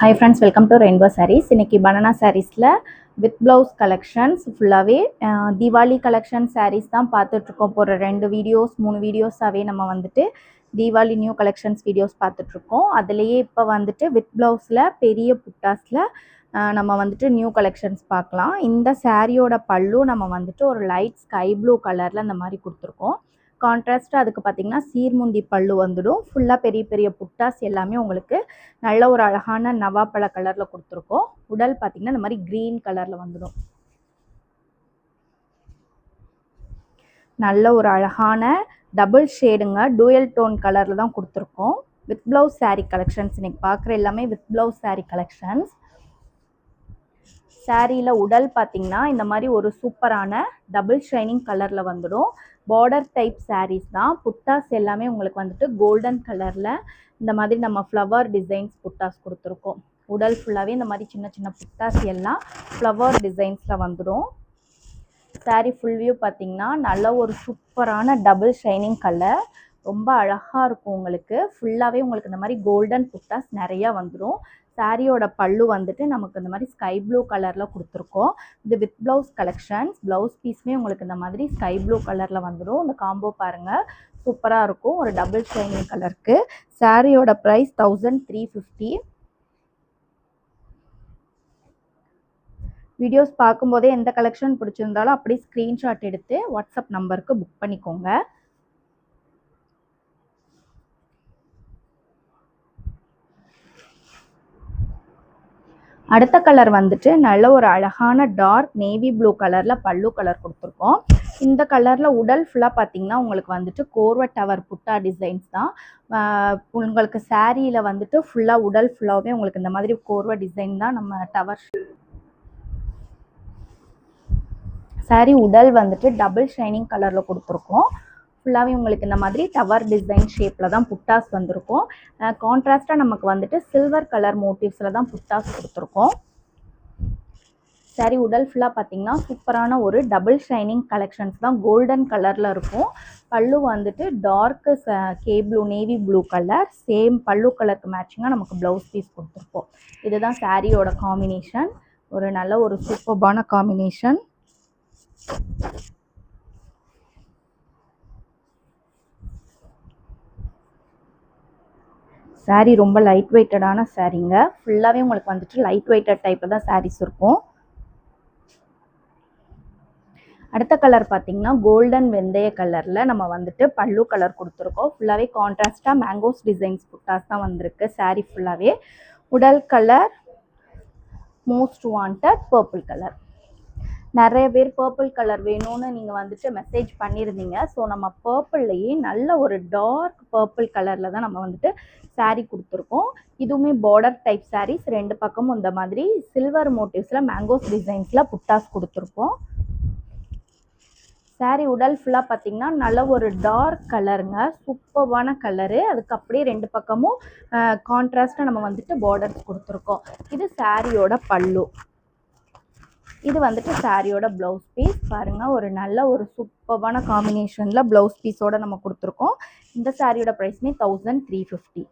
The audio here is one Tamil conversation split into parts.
Hi friends, welcome to Rainbow Sarees. இன்னைக்கு banana sareesல with blouse collections ஃபுல்லாவே தீபாவளி collection sarees தான் பார்த்துட்டு இருக்கோம். போற 2 வீடியோஸ் 3 வீடியோஸாவே நம்ம வந்துட்டு தீபாவளி நியூ collections வீடியோஸ் பார்த்துட்டு இருக்கோம். அதுலயே இப்போ வந்துட்டு with blouseல பெரிய புட்டாஸ்ல நம்ம வந்துட்டு நியூ collections பார்க்கலாம். இந்த சாரியோட பல்லு நம்ம வந்துட்டு ஒரு லைட் ஸ்கை ப்ளூ கலர்ல அந்த மாதிரி கொடுத்துருக்கோம். கான்ட்ராஸ்ட் அதுக்கு பார்த்தீங்கன்னா சீர்முந்தி பல்லு வந்துடும். ஃபுல்லாக பெரிய பெரிய புட்டாஸ் எல்லாமே உங்களுக்கு நல்ல ஒரு அழகான நவாப்பழ கலரில் கொடுத்துருக்கோம். உடல் பார்த்தீங்கன்னா இந்த மாதிரி க்ரீன் கலரில் வந்துடும். நல்ல ஒரு அழகான டபுள் ஷேடுங்க, டூயல் டோன் கலரில் தான் கொடுத்துருக்கோம். வித் ப்ளவுஸ் சாரீ கலெக்ஷன்ஸ் இன்னைக்கு பார்க்குற எல்லாமே வித் ப்ளவுஸ் சாரீ கலெக்ஷன்ஸ். சாரியில் உடல் பார்த்தீங்கன்னா இந்த மாதிரி ஒரு சூப்பரான டபுள் ஷைனிங் கலரில் வந்துடும். பார்டர் டைப் சாரீஸ் தான். புட்டாஸ் எல்லாமே உங்களுக்கு வந்துட்டு கோல்டன் கலரில் இந்த மாதிரி நம்ம ஃப்ளவர் டிசைன்ஸ் புட்டாஸ் கொடுத்துருக்கோம். உடல் ஃபுல்லாகவே இந்த மாதிரி சின்ன சின்ன புட்டாஸ் எல்லாம் ஃப்ளவர் டிசைன்ஸில் வந்துடும். சாரீ ஃபுல் வியூ பார்த்தீங்கன்னா நல்ல ஒரு சூப்பரான டபுள் ஷைனிங் கலர், ரொம்ப அழகாக இருக்கும். உங்களுக்கு ஃபுல்லாகவே உங்களுக்கு இந்த மாதிரி கோல்டன் புட்டாஸ் நிறையா வந்துடும். சாரியோட பல்லு வந்துட்டு நமக்கு இந்த மாதிரி ஸ்கை ப்ளூ கலரில் கொடுத்துருக்கோம். இது வித் ப்ளவுஸ் கலெக்ஷன்ஸ். ப்ளவுஸ் பீஸுமே உங்களுக்கு இந்த மாதிரி ஸ்கை ப்ளூ கலரில் வந்துடும். இந்த காம்போ பாருங்கள், சூப்பராக இருக்கும். ஒரு டபுள் ஷைனிங் கலருக்கு. சாரியோட ப்ரைஸ் 1350. வீடியோஸ் பார்க்கும்போதே எந்த கலெக்ஷன் பிடிச்சிருந்தாலும் அப்படியே ஸ்க்ரீன்ஷாட் எடுத்து வாட்ஸ்அப் நம்பருக்கு புக் பண்ணிக்கோங்க. அடுத்த கலர் வந்துட்டு நல்ல ஒரு அழகான டார்க் நேவி ப்ளூ கலரில் பல்லு கலர் கொடுத்துருக்கோம். இந்த கலரில் உடல் ஃபுல்லாக பார்த்தீங்கன்னா உங்களுக்கு வந்துட்டு கோர்வ டவர் புட்டா டிசைன்ஸ் தான். உங்களுக்கு சாரியில் வந்துட்டு ஃபுல்லாக உடல் ஃபுல்லாகவே உங்களுக்கு இந்த மாதிரி கோர்வ டிசைன் தான் நம்ம டவர். சாரி உடல் வந்துட்டு டபுள் ஷைனிங் கலரில் கொடுத்துருக்கோம். ஃபுல்லாகவே உங்களுக்கு இந்த மாதிரி டவர் டிசைன் ஷேப்பில் தான் புட்டாஸ் வந்திருக்கும். கான்ட்ராஸ்ட்டாக நமக்கு வந்துட்டு சில்வர் கலர் மோட்டிவ்ஸில் தான் புட்டாஸ் கொடுத்துருக்கோம். சாரி உடல் ஃபுல்லாக பார்த்தீங்கன்னா சூப்பரான ஒரு டபுள் ஷைனிங் கலெக்ஷன்ஸ் தான். கோல்டன் கலரில் இருக்கும். பல்லு வந்துட்டு டார்க்கு கே blue navy blue colour, same பல்லு கலருக்கு மேட்சிங்காக நமக்கு ப்ளவுஸ் பீஸ் கொடுத்துருக்கோம். இதுதான் சாரியோட காம்பினேஷன். ஒரு நல்ல ஒரு சூப்பர்பான காம்பினேஷன். சாரீ ரொம்ப லைட் வெயிட்டடான சாரீங்க. ஃபுல்லாகவே உங்களுக்கு வந்துட்டு லைட் வெயிட்டட் டைப்பில் தான் சாரீஸ் இருக்கும். அடுத்த கலர் பார்த்தீங்கன்னா கோல்டன் வெந்தய கலரில் நம்ம வந்துட்டு பல்லு கலர் கொடுத்துருக்கோம். ஃபுல்லாகவே கான்ட்ராஸ்டாக மேங்கோஸ் டிசைன்ஸ் புட்டாஸ் தான் வந்திருக்கு. சாரீ ஃபுல்லாகவே உடல் colour most wanted purple colour. நிறைய பேர் பர்பிள் கலர் வேணும்னு நீங்கள் வந்துட்டு மெசேஜ் பண்ணியிருந்தீங்க. ஸோ நம்ம பர்பிள்லேயே நல்ல ஒரு டார்க் பர்பிள் கலரில் தான் நம்ம வந்துட்டு சாரீ கொடுத்துருக்கோம். இதுவுமே பார்டர் டைப் சாரீஸ். ரெண்டு பக்கமும் இந்த மாதிரி சில்வர் மோட்டிவ்ஸில் மேங்கோஸ் டிசைன்ஸில் புட்டாஸ் கொடுத்துருக்கோம். சாரீ உடல் ஃபுல்லாக பார்த்தீங்கன்னா நல்ல ஒரு டார்க் கலருங்க, சூப்பர்வான கலரு. அதுக்கு அப்படியே ரெண்டு பக்கமும் கான்ட்ராஸ்ட்டாக நம்ம வந்துட்டு பார்டர்ஸ் கொடுத்துருக்கோம். இது சாரியோட பல்லு. இது வந்துட்டு சாரியோட ப்ளவுஸ் பீஸ். பாருங்கள், ஒரு நல்ல ஒரு சூப்பர்வான காம்பினேஷனில் ப்ளவுஸ் பீஸோடு நம்ம கொடுத்துருக்கோம். இந்த சாரியோட ப்ரைஸ்மே 1350.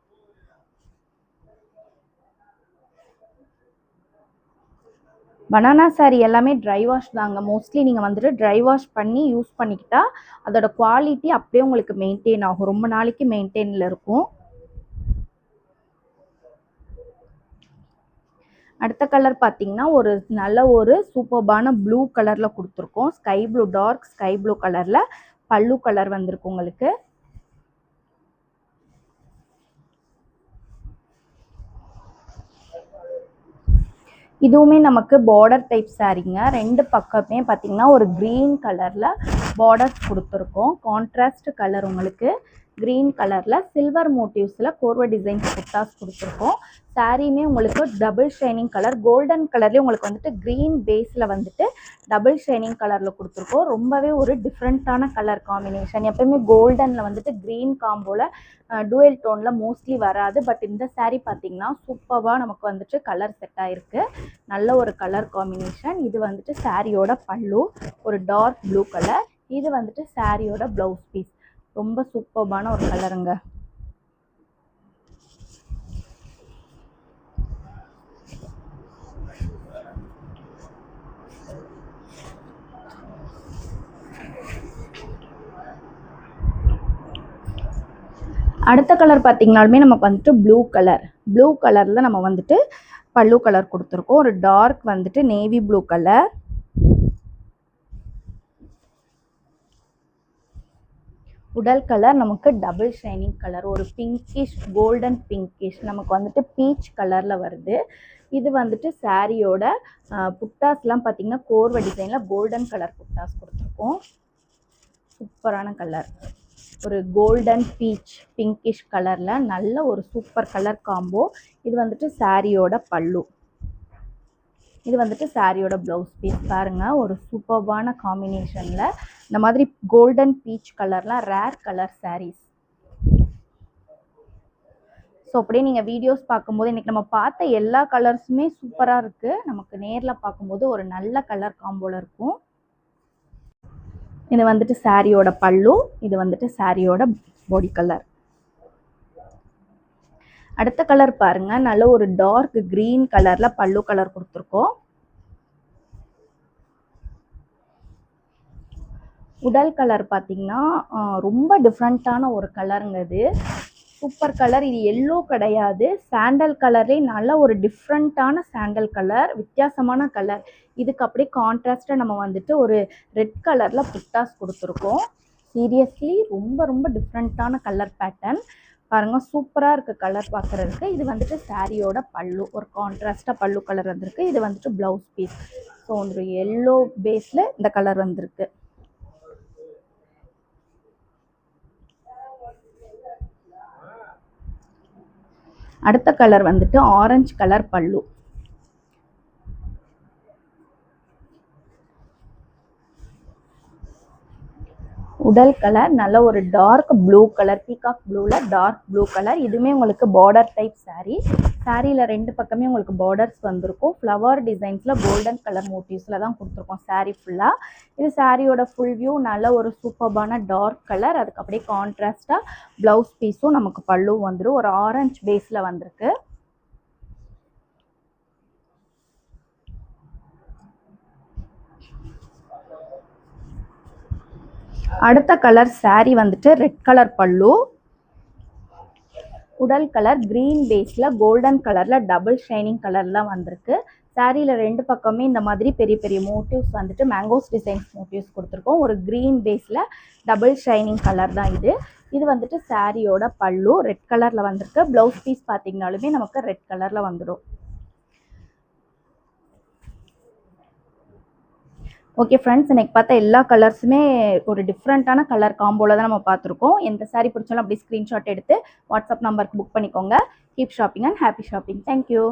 பனானா சாரீ எல்லாமே ட்ரை வாஷ் தாங்க. மோஸ்ட்லி நீங்கள் வந்துட்டு ட்ரை வாஷ் பண்ணி யூஸ் பண்ணிக்கிட்டா அதோட குவாலிட்டி அப்படியே உங்களுக்கு மெயின்டைன் ஆகும். ரொம்ப நாளைக்கு மெயின்டைனில் இருக்கும். அடுத்த கலர் பார்த்தீங்கன்னா ஒரு நல்ல ஒரு சூப்பர்பான ப்ளூ கலரில் கொடுத்துருக்கோம். Sky blue, dark sky blue கலரில் பல்லு கலர் வந்திருக்கு உங்களுக்கு. இதுவுமே நமக்கு பார்டர் டைப் சாரீங்க. ரெண்டு பக்கமே பார்த்தீங்கன்னா ஒரு க்ரீன் கலரில் பார்டர்ஸ் கொடுத்துருக்கோம். கான்ட்ராஸ்ட் கலர் உங்களுக்கு க்ரீன் கலரில் சில்வர் மோட்டிவ்ஸில் கோர்வ டிசைன்ஸ் புட்டாஸ் கொடுத்துருக்கோம். சாரியுமே உங்களுக்கு டபுள் ஷைனிங் கலர், கோல்டன் கலர்லேயே உங்களுக்கு வந்துட்டு க்ரீன் பேஸில் வந்துட்டு டபுள் ஷைனிங் கலரில் கொடுத்துருக்கோம். ரொம்பவே ஒரு டிஃப்ரெண்ட்டான கலர் காம்பினேஷன். எப்போயுமே கோல்டனில் வந்துட்டு க்ரீன் காம்போவில் டூயல் டோனில் மோஸ்ட்லி வராது. பட் இந்த சாரீ பார்த்தீங்கன்னா சூப்பராக நமக்கு வந்துட்டு கலர் செட் ஆகிருக்கு. நல்ல ஒரு கலர் காம்பினேஷன். இது வந்துட்டு சாரியோட பல்லு, ஒரு டார்க் ப்ளூ கலர். இது வந்துட்டு சாரியோட ப்ளவுஸ் பீஸ். ரொம்ப சூப்பர்பான ஒரு கலருங்க. அடுத்த கலர் பார்த்தீங்கனாலுமே நமக்கு வந்துட்டு ப்ளூ கலரில் நம்ம வந்துட்டு பல்லு கலர் கொடுத்துருக்கோம். ஒரு டார்க் வந்துட்டு நேவி ப்ளூ கலர். உடல் கலர் நமக்கு டபுள் ஷைனிங் கலர், ஒரு பிங்கிஷ் கோல்டன் பிங்கிஷ் நமக்கு வந்துட்டு பீச் கலரில் வருது. இது வந்துட்டு சாரியோட புட்டாஸ்லாம் பார்த்தீங்கன்னா கோர்வை டிசைனில் கோல்டன் கலர் புட்டாஸ் கொடுத்துருக்கோம். சூப்பரான கலர், ஒரு கோல்டன் பீச் பிங்கிஷ் கலரில் நல்ல ஒரு சூப்பர் கலர் காம்போ. இது வந்துட்டு சாரியோட பல்லு, இது வந்துட்டு சாரியோட ப்ளவுஸ் பீஸ். பாருங்கள், ஒரு சூப்பர்பான காம்பினேஷனில் இந்த மாதிரி கோல்டன் பீச் கலர்லாம் ரேர் கலர் சாரீஸ். ஸோ அப்படியே நீங்கள் வீடியோஸ் பார்க்கும்போது இன்றைக்கி நம்ம பார்த்த எல்லா கலர்ஸுமே சூப்பராக இருக்குது. நமக்கு நேரில் பார்க்கும்போது ஒரு நல்ல கலர் காம்போவில் இருக்கும். இது வந்துட்டு சாரியோட பல்லு, இது வந்துட்டு சாரியோட பாடி கலர். அடுத்த கலர் பாருங்க, நல்ல ஒரு டார்க் கிரீன் கலர்ல பல்லு கலர் கொடுத்துருக்கோம். உடல் கலர் பார்த்தீங்கன்னா ரொம்ப டிஃப்ரெண்ட்டான ஒரு கலருங்க. இது சூப்பர் கலர். இது எல்லோ கிடையாது, சாண்டல் கலர்லேயே நல்ல ஒரு டிஃப்ரெண்ட்டான சாண்டல் கலர், வித்தியாசமான கலர். இதுக்கு அப்படியே கான்ட்ராஸ்டாக நம்ம வந்துட்டு ஒரு ரெட் கலரில் புட்டாஸ் கொடுத்துருக்கோம். சீரியஸ்லி ரொம்ப ரொம்ப டிஃப்ரெண்ட்டான கலர் பேட்டர்ன். பாருங்கள், சூப்பராக இருக்குது கலர் பார்க்குறதுக்கு. இது வந்துட்டு சாரியோட பல்லு, ஒரு கான்ட்ராஸ்டாக பல்லு கலர் வந்திருக்கு. இது வந்துட்டு ப்ளவுஸ் பீஸ். ஸோ ஒரு எல்லோ பேஸில் இந்த கலர் வந்திருக்கு. அடுத்த கலர் வந்துட்டு ஆரஞ்சு கலர் பல்லு. உடல் கலர் நல்ல ஒரு டார்க் ப்ளூ கலர், பீகாக் ப்ளூவில் டார்க் ப்ளூ கலர். இதுவுமே உங்களுக்கு பார்டர் டைப் சாரீ. சாரியில் ரெண்டு பக்கமே உங்களுக்கு பார்டர்ஸ் வந்திருக்கும். ஃப்ளவர் டிசைன்ஸில் கோல்டன் கலர் மோட்டிவ்ஸில் தான் கொடுத்துருக்கோம் சாரீ ஃபுல்லாக. இது சாரியோட ஃபுல் வியூ. நல்ல ஒரு சூப்பர்பான டார்க் கலர். அதுக்கு அப்படியே கான்ட்ராஸ்டாக ப்ளவுஸ் பீஸும் நமக்கு பல்லு வந்துடும். ஒரு ஆரஞ்சு பேஸில் வந்திருக்கு. அடுத்த கலர் சாரீ வந்துட்டு ரெட் கலர் பல்லு. உடல் கலர் கிரீன் பேஸில் கோல்டன் கலரில் டபுள் ஷைனிங் கலர்லாம் வந்திருக்கு. சாரியில் ரெண்டு பக்கமே இந்த மாதிரி பெரிய பெரிய மோட்டிவ்ஸ் வந்துட்டு மேங்கோஸ் டிசைன்ஸ் மோட்டிவ்ஸ் கொடுத்துருக்கோம். ஒரு க்ரீன் பேஸில் டபுள் ஷைனிங் கலர் தான் இது. இது வந்துட்டு சாரியோட பல்லு ரெட் கலரில் வந்திருக்கு. ப்ளவுஸ் பீஸ் பார்த்திங்கனாலுமே நமக்கு ரெட் கலரில் வந்துடும். ஓகே ஃப்ரெண்ட்ஸ், இன்றைக்கி பார்த்த எல்லா கலர்ஸுமே ஒரு டிஃப்ரெண்ட்டான கலர் காம்போவில் தான் நம்ம பார்த்துருக்கோம். எந்த சாரீ பிடிச்சாலும் அப்படி ஸ்க்ரீன்ஷாட் எடுத்து வாட்ஸ்அப் நம்பருக்கு புக் பண்ணிக்கோங்க. Keep shopping and happy shopping. Thank you.